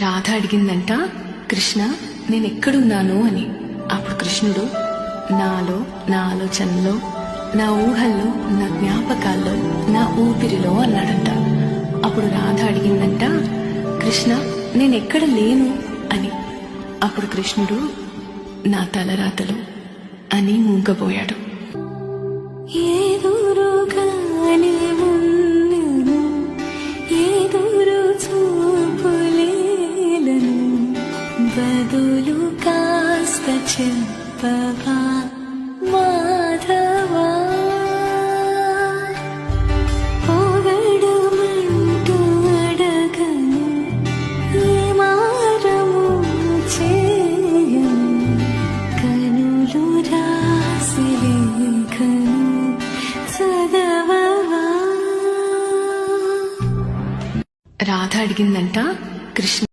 రాధ అడిగిందంట, కృష్ణ నేనెక్కడున్నాను అని. అప్పుడు కృష్ణుడు, నాలో, నా ఆలోచనలో, నా ఊహల్లో, నా జ్ఞాపకాల్లో, నా ఊపిరిలో అన్నాడంట. అప్పుడు రాధ అడిగిందంట, కృష్ణ నేనెక్కడ లేను అని. అప్పుడు కృష్ణుడు, నా తలరాతలు అని మూగపోయాడు. బదులు కాస్త చెప్పవా మాధవా, పొగడమంటూ అడగను, ఏ మారము చేయను, కనులు రాసి లేఖను చదవవా. రాధ అడిగిందంట, కృష్ణ